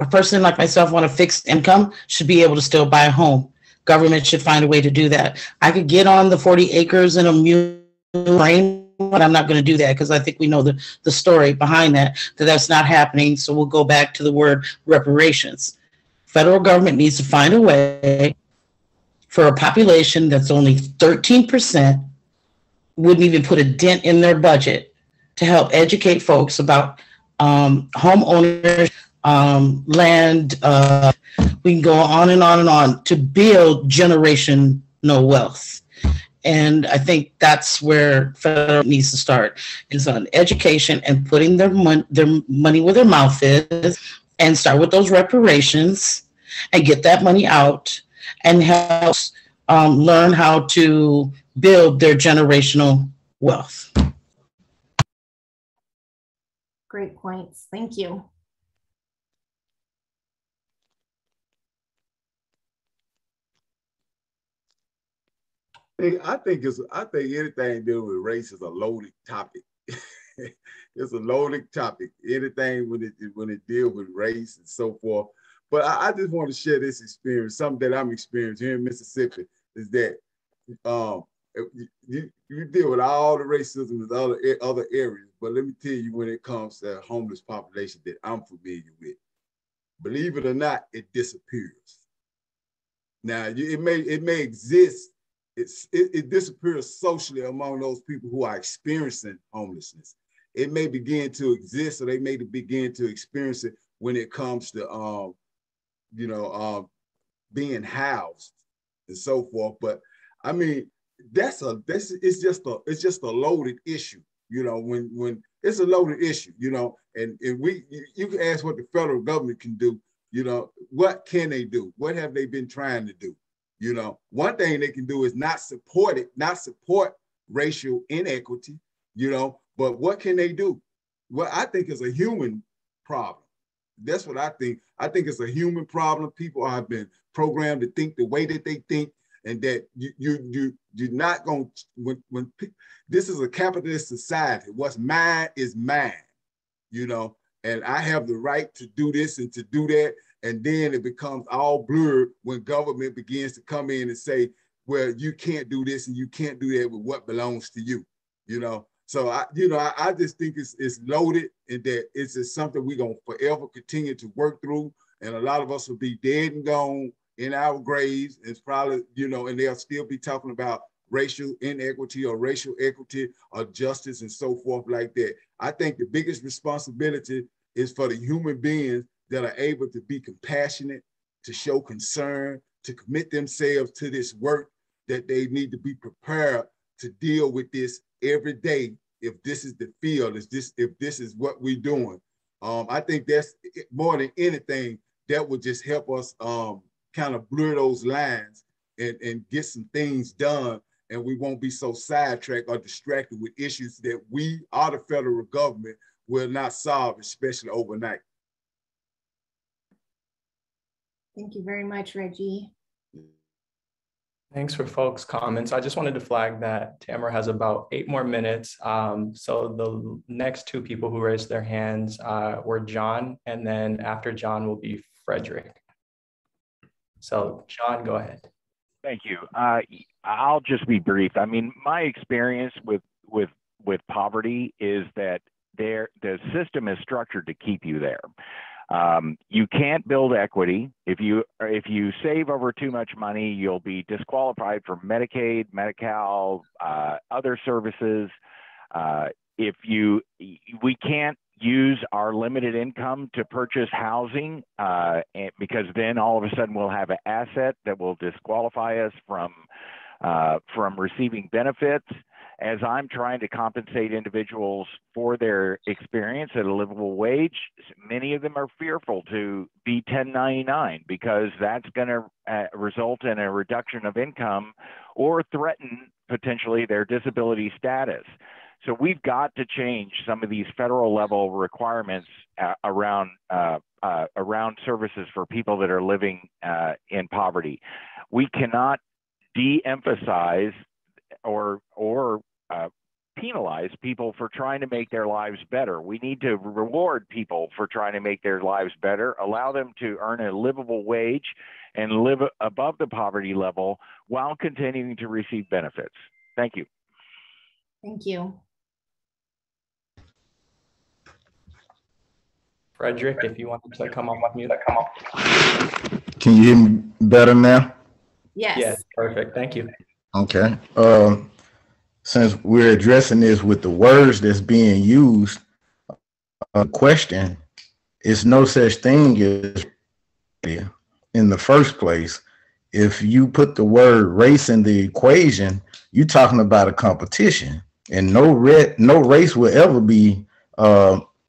person like myself on a fixed income should be able to still buy a home. Government should find a way to do that. I could get on the 40 acres and a mule brain, but I'm not going to do that because I think we know the story behind that that's not happening. So we'll go back to the word reparations. Federal government needs to find a way for a population that's only 13%, wouldn't even put a dent in their budget, to help educate folks about homeowners, land, we can go on and on and on, to build generational wealth. And I think that's where federal needs to start, is on education and putting their money where their mouth is, and start with those reparations and get that money out and help learn how to build their generational wealth. Great points. Thank you. I think anything dealing with race is a loaded topic. It's a loaded topic. Anything when it deals with race and so forth. But I just want to share this experience. Something that I'm experiencing here in Mississippi is that you deal with all the racism in other areas. But let me tell you, when it comes to the homeless population that I'm familiar with, believe it or not, it disappears. Now it may exist. It disappears socially among those people who are experiencing homelessness. It may begin to exist, or they may begin to experience it when it comes to being housed and so forth. But I mean, it's just a loaded issue, when it's a loaded issue, and you can ask what the federal government can do, what can they do? What have they been trying to do? One thing they can do is not support racial inequity, but what can they do? Well, I think it's a human problem. That's what I think. I think it's a human problem. People have been programmed to think the way that they think, and that you're not going to, when this is a capitalist society, what's mine is mine, and I have the right to do this and to do that. And then it becomes all blurred when government begins to come in and say, well, you can't do this and you can't do that with what belongs to you, So I just think it's loaded, and that it's just something we're gonna forever continue to work through. And a lot of us will be dead and gone in our graves. It's probably, and they'll still be talking about racial inequity or racial equity or justice and so forth like that. I think the biggest responsibility is for the human beings that are able to be compassionate, to show concern, to commit themselves to this work, that they need to be prepared to deal with this every day. If this is the field, if this is what we're doing, I think that's more than anything that would just help us kind of blur those lines and get some things done, and we won't be so sidetracked or distracted with issues that we or the federal government will not solve, especially overnight. Thank you very much, Reggie. Thanks for folks' comments. I just wanted to flag that Tamara has about 8 more minutes. So the next 2 people who raised their hands were John, and then after John will be Frederick. So John, go ahead. Thank you. I'll just be brief. I mean, my experience with poverty is that the system is structured to keep you there. You can't build equity. If you save over too much money, you'll be disqualified for Medicaid, Medi-Cal, other services. We can't use our limited income to purchase housing, because then all of a sudden we'll have an asset that will disqualify us from receiving benefits. As I'm trying to compensate individuals for their experience at a livable wage, many of them are fearful to be 1099 because that's going to result in a reduction of income or threaten potentially their disability status. So we've got to change some of these federal level requirements around services for people that are living in poverty. We cannot de-emphasize or penalize people for trying to make their lives better. We need to reward people for trying to make their lives better, allow them to earn a livable wage and live above the poverty level while continuing to receive benefits. Thank you. Thank you. Frederick, if you wanted to come off mute. Can you hear me better now? Yes. Yes, perfect. Thank you. Okay. Since we're addressing this with the words that's being used, question is no such thing as in the first place. If you put the word race in the equation, you're talking about a competition, and no race will ever be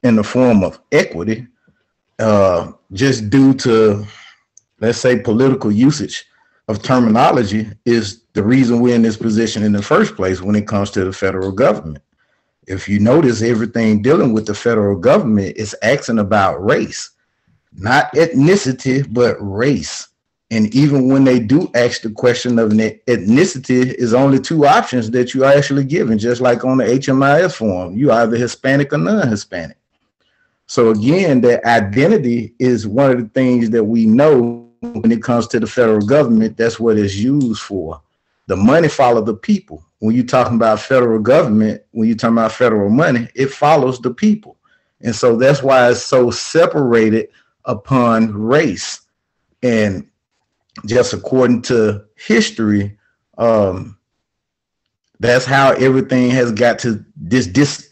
in the form of equity, just due to, let's say, political usage of terminology is the reason we're in this position in the first place when it comes to the federal government. if you notice, everything dealing with the federal government is asking about race, not ethnicity, but race. And even when they do ask the question of ethnicity, is only two options that you are actually given, just like on the HMIS form. You either Hispanic or non-Hispanic. So again, that identity is one of the things that we know when it comes to the federal government. That's what it's used for. The money follows the people. When you're talking about federal government, when you're talking about federal money, it follows the people. And so that's why it's so separated upon race. And just according to history, that's how everything has got to this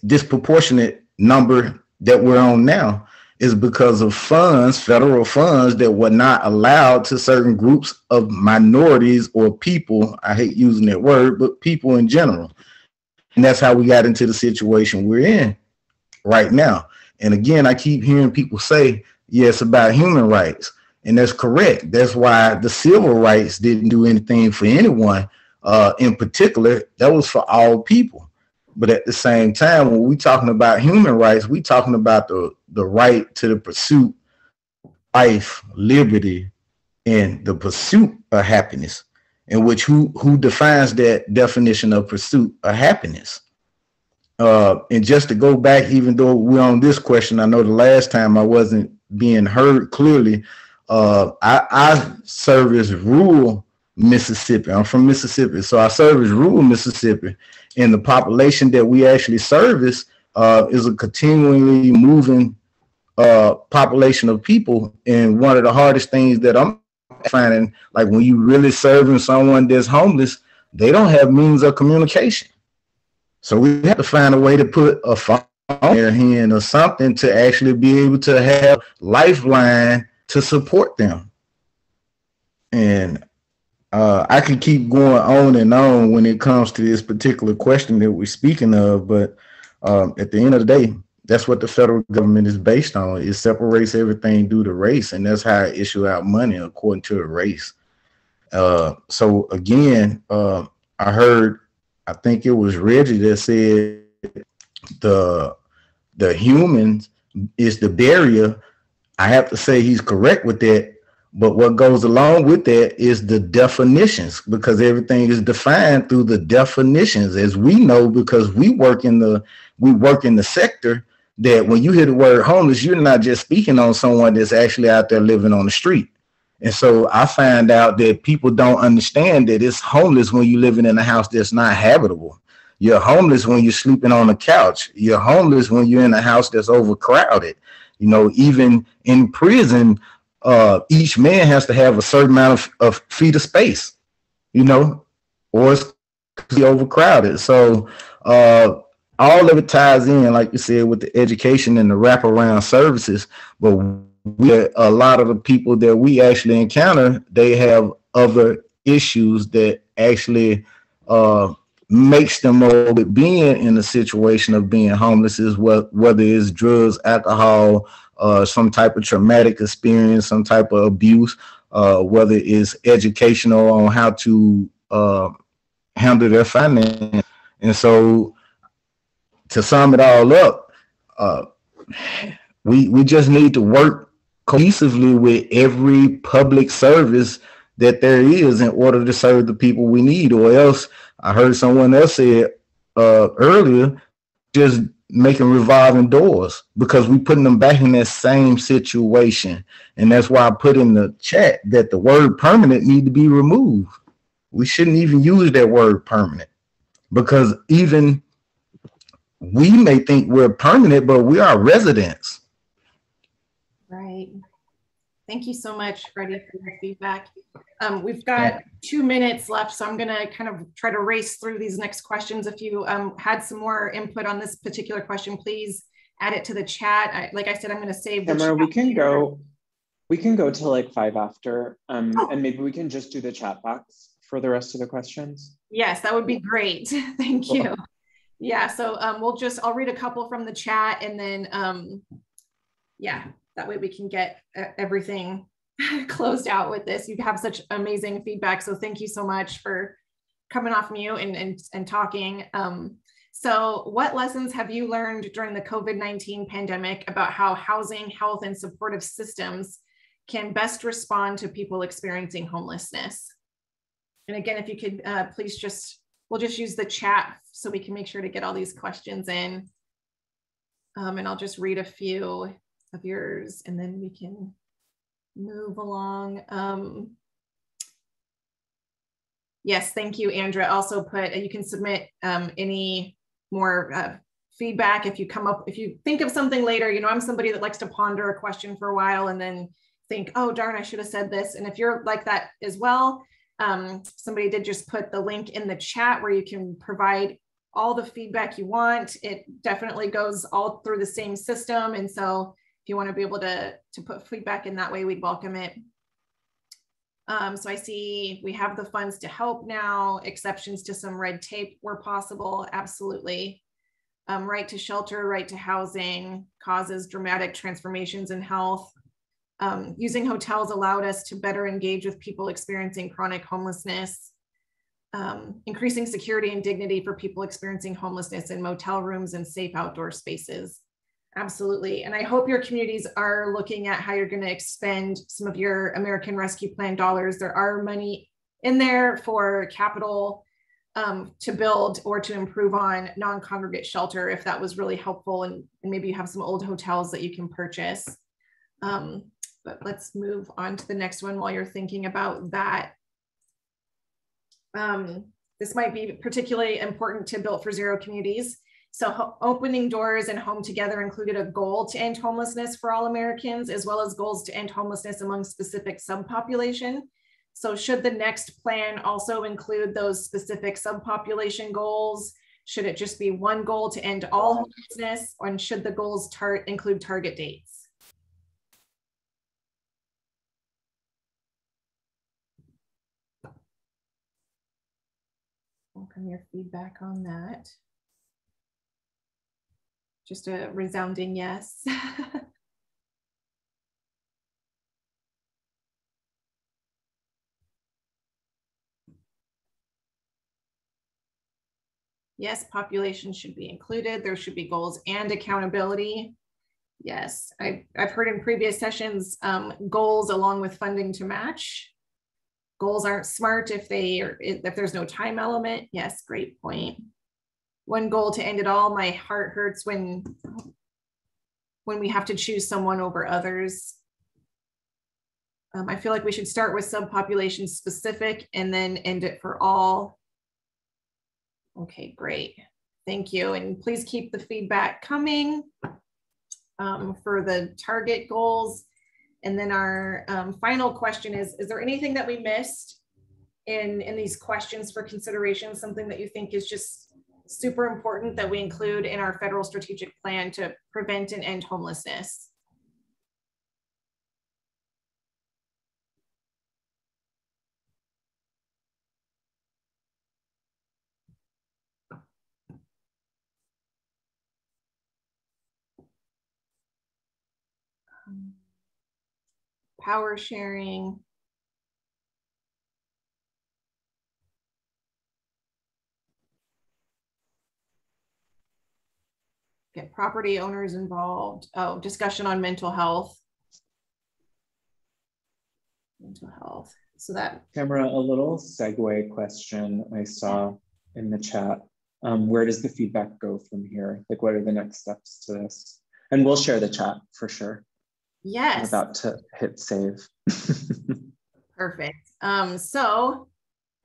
disproportionate number that we're on now, is because of funds, federal funds, that were not allowed to certain groups of minorities or people. I hate using that word, but people in general. And that's how we got into the situation we're in right now. And again, I keep hearing people say, yes, about human rights. And that's correct. That's why the civil rights didn't do anything for anyone in particular. That was for all people. But at the same time, when we're talking about human rights, we're talking about the right to the pursuit of life, liberty, and the pursuit of happiness, in which who defines that definition of pursuit of happiness. And just to go back, even though we're on this question, I know the last time I wasn't being heard clearly. I service rural Mississippi. I'm from Mississippi, so I service rural Mississippi, and the population that we actually service is a continually moving population of people. And one of the hardest things that I'm finding, like when you really serving someone that's homeless, they don't have means of communication. So we have to find a way to put a phone in their hand or something to actually be able to have lifeline to support them. And I can keep going on and on when it comes to this particular question that we're speaking of, but at the end of the day, that's what the federal government is based on. It separates everything due to race, and that's how it issue out money according to a race. So again, I heard, I think it was Reggie that said the humans is the barrier. I have to say he's correct with that, but what goes along with that is the definitions, because everything is defined through the definitions, as we know, because we work in the sector, that when you hear the word homeless, you're not just speaking on someone that's actually out there living on the street. And so I find out that people don't understand that it's homeless when you're living in a house that's not habitable. You're homeless when you're sleeping on a couch. You're homeless when you're in a house that's overcrowded. You know, even in prison, each man has to have a certain amount of feet of space, you know, or it's overcrowded. So all of it ties in, like you said, with the education and the wraparound services. But a lot of the people that we actually encounter, they have other issues that actually makes them over being in a situation of being homeless, is whether it's drugs, alcohol, some type of traumatic experience, some type of abuse, whether it's educational on how to handle their finances. And so to sum it all up, we just need to work cohesively with every public service that there is in order to serve the people we need, or else, I heard someone else say earlier, just making revolving doors, because we're putting them back in that same situation. And that's why I put in the chat that the word permanent need to be removed. We shouldn't even use that word permanent, because even we may think we're permanent, but we are residents. Right. Thank you so much, Freddie, for your feedback. We've got 2 minutes left, so I'm going to kind of try to race through these next questions. If you had some more input on this particular question, please add it to the chat. Like I said, I'm going to save the chat. We can go to like 5 after, and maybe we can just do the chat box for the rest of the questions. Yes, that would be great. Thank you. Yeah, so I'll read a couple from the chat, and then yeah, that way we can get everything closed out with this. You have such amazing feedback, so thank you so much for coming off mute and talking. So what lessons have you learned during the COVID-19 pandemic about how housing, health, and supportive systems can best respond to people experiencing homelessness? And again, if you could please we'll just use the chat so we can make sure to get all these questions in. And I'll just read a few of yours and then we can move along. Yes, thank you, Andrea. Also you can submit any more feedback if you think of something later. You know, I'm somebody that likes to ponder a question for a while and then think, oh, darn, I should have said this. And if you're like that as well, somebody did just put the link in the chat where you can provide all the feedback you want. It definitely goes all through the same system. And so if you want to be able to put feedback in that way, we'd welcome it. So I see we have the funds to help now, exceptions to some red tape where possible, absolutely. Right to shelter, right to housing, causes dramatic transformations in health. Using hotels allowed us to better engage with people experiencing chronic homelessness. Increasing security and dignity for people experiencing homelessness in motel rooms and safe outdoor spaces. Absolutely. And I hope your communities are looking at how you're going to expend some of your American Rescue Plan dollars. There are money in there for capital to build or to improve on non-congregate shelter if that was really helpful. And maybe you have some old hotels that you can purchase. But let's move on to the next one while you're thinking about that. This might be particularly important to Built for Zero communities. So opening doors and home together included a goal to end homelessness for all Americans, as well as goals to end homelessness among specific subpopulation. So should the next plan also include those specific subpopulation goals? Should it just be one goal to end all homelessness, or should the goals include target dates? Welcome your feedback on that. Just a resounding yes. Yes, population should be included. There should be goals and accountability. Yes, I've heard in previous sessions, goals along with funding to match. Goals aren't smart if there's no time element. Yes, great point. One goal to end it all. My heart hurts when we have to choose someone over others. I feel like we should start with subpopulation specific and then end it for all. Okay, great. Thank you. And please keep the feedback coming for the target goals. And then our final question is there anything that we missed in these questions for consideration, something that you think is just super important that we include in our federal strategic plan to prevent and end homelessness? Power sharing. Get property owners involved. Oh, discussion on mental health. Mental health. So that. Tamara, a little segue question I saw in the chat. Where does the feedback go from here? Like, what are the next steps to this? And we'll share the chat for sure. Yes. I'm about to hit save. Perfect. So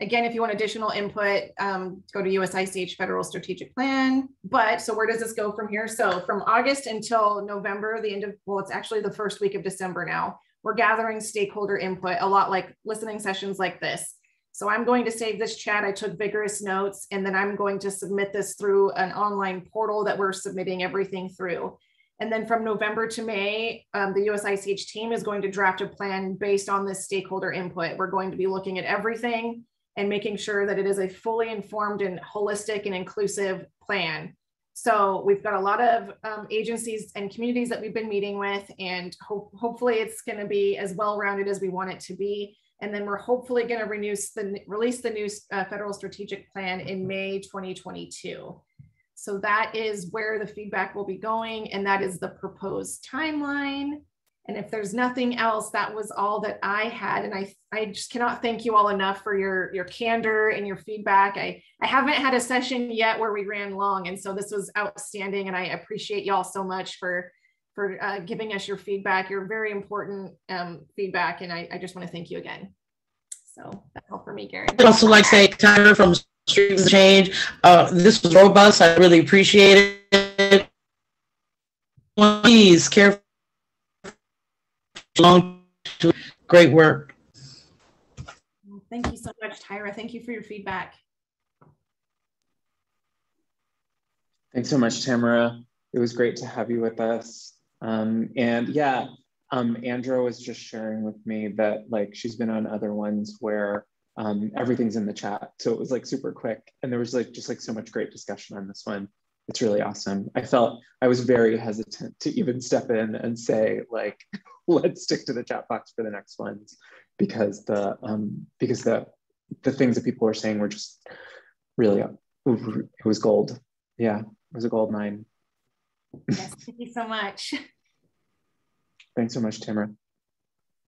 again, if you want additional input, go to USICH Federal Strategic Plan. But so where does this go from here? So from August until November, it's actually the first week of December now, we're gathering stakeholder input, a lot like listening sessions like this. So I'm going to save this chat. I took vigorous notes, and then I'm going to submit this through an online portal that we're submitting everything through. And then from November to May, the USICH team is going to draft a plan based on this stakeholder input. We're going to be looking at everything and making sure that it is a fully informed and holistic and inclusive plan. So we've got a lot of agencies and communities that we've been meeting with, and hopefully it's going to be as well-rounded as we want it to be. And then we're hopefully going to release the new federal strategic plan in May 2022. So that is where the feedback will be going, and that is the proposed timeline. And if there's nothing else, that was all that I had. And I just cannot thank you all enough for your candor and your feedback. I haven't had a session yet where we ran long, and so this was outstanding. And I appreciate y'all so much for giving us your feedback, your very important feedback. And I just want to thank you again. So that's all for me, Gary. I'd also like to say, Tyra from Streets of Change, this was robust. I really appreciate it. Please care. Great work. Thank you so much, Tyra. Thank you for your feedback. Thanks so much, Tamara. It was great to have you with us. And yeah, Andra was just sharing with me that like she's been on other ones where everything's in the chat. So it was like super quick. And there was like just like so much great discussion on this one. It's really awesome. I was very hesitant to even step in and say like, let's stick to the chat box for the next ones, because the things that people were saying were just really, it was gold. Yeah, it was a gold mine. Yes, thank you so much. Thanks so much, Tamara.